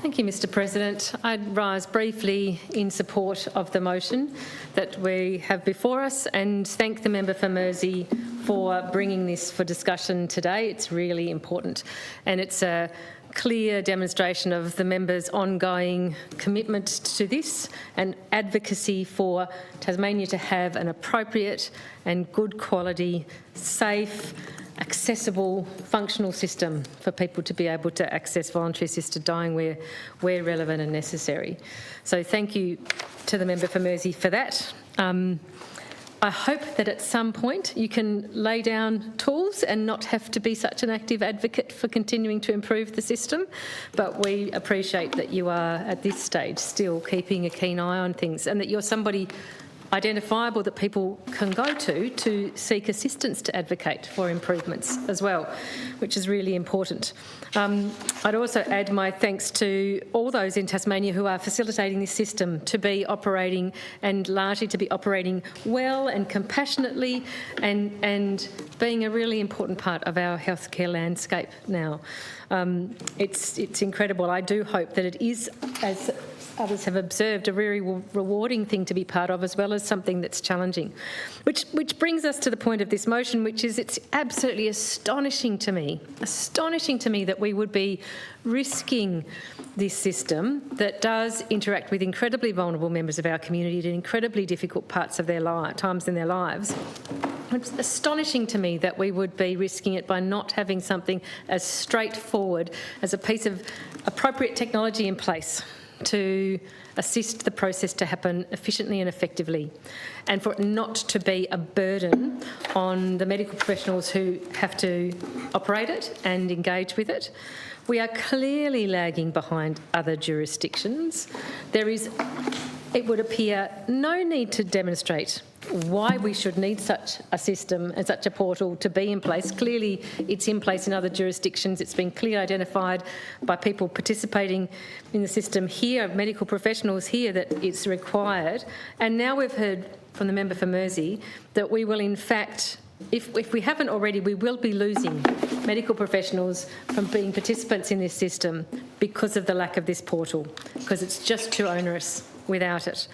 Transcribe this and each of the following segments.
Thank you, Mr President. I'd rise briefly in support of the motion that we have before us and thank the member for Mersey for bringing this for discussion today. It's really important and it's a clear demonstration of the member's ongoing commitment to this and advocacy for Tasmania to have an appropriate and good quality, safe, accessible, functional system for people to be able to access voluntary assisted dying where relevant and necessary. So thank you to the member for Mersey for that. I hope that at some point you can lay down tools and not have to be such an active advocate for continuing to improve the system, but we appreciate that you are at this stage still keeping a keen eye on things and that you're somebody identifiable that people can go to seek assistance to advocate for improvements as well, which is really important. I'd also add my thanks to all those in Tasmania who are facilitating this system to be operating and largely to be operating well and compassionately and being a really important part of our healthcare landscape now. It's incredible. I do hope that it is, as others have observed, a very rewarding thing to be part of as well as something that's challenging. Which brings us to the point of this motion, which is it's absolutely astonishing to me that we would be risking this system that does interact with incredibly vulnerable members of our community at incredibly difficult parts of their times in their lives. It's astonishing to me that we would be risking it by not having something as straightforward as a piece of appropriate technology in place to assist the process to happen efficiently and effectively, and for it not to be a burden on the medical professionals who have to operate it and engage with it. We are clearly lagging behind other jurisdictions. There is, it would appear, no need to demonstrate why we should need such a system and such a portal to be in place. Clearly it's in place in other jurisdictions. It's been clearly identified by people participating in the system here, medical professionals here, that it's required. And now we've heard from the member for Mersey that we will in fact, if we haven't already, we will be losing medical professionals from being participants in this system because of the lack of this portal, because it's just too onerous without it.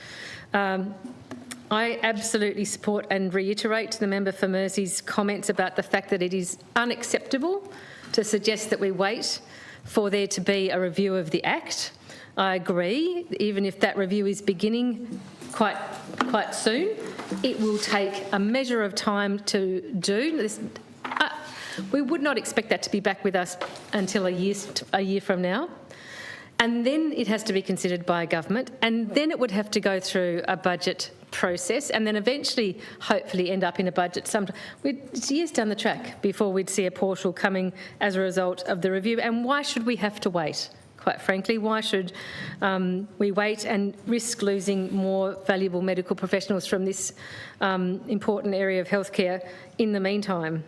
I absolutely support and reiterate the member for Mersey's comments about the fact that it is unacceptable to suggest that we wait for there to be a review of the Act. I agree, even if that review is beginning quite soon, it will take a measure of time to do this. We would not expect that to be back with us until a year from now. And then it has to be considered by a government, and then it would have to go through a budget process and then eventually hopefully end up in a budget it's years down the track before we'd see a portal coming as a result of the review. And why should we have to wait? Quite frankly, why should we wait and risk losing more valuable medical professionals from this important area of healthcare in the meantime?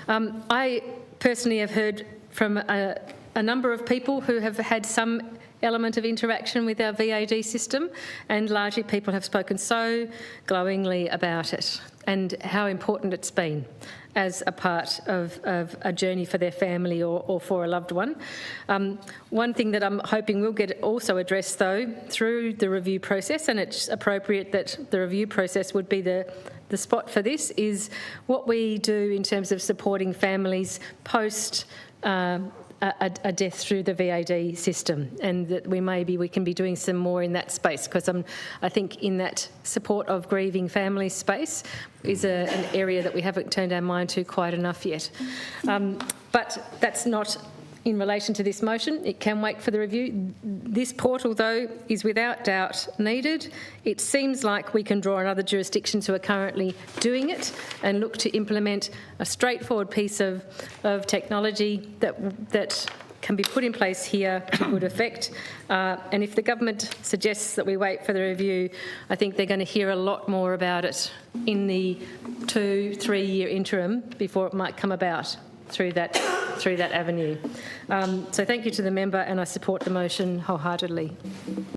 I personally have heard from a number of people who have had some element of interaction with our VAD system, and largely people have spoken so glowingly about it and how important it's been as a part of a journey for their family or for a loved one. One thing that I'm hoping will get also addressed though through the review process, and it's appropriate that the review process would be the spot for this, is what we do in terms of supporting families post a death through the VAD system, and that we can be doing some more in that space, because I think in that support of grieving family space is an area that we haven't turned our mind to quite enough yet. But that's not in relation to this motion. It can wait for the review. This portal, though, is without doubt needed. It seems like we can draw on other jurisdictions who are currently doing it and look to implement a straightforward piece of technology that can be put in place here to good effect. And if the government suggests that we wait for the review, I think they're going to hear a lot more about it in the 2-3 year interim before it might come about through that avenue. So thank you to the member, and I support the motion wholeheartedly.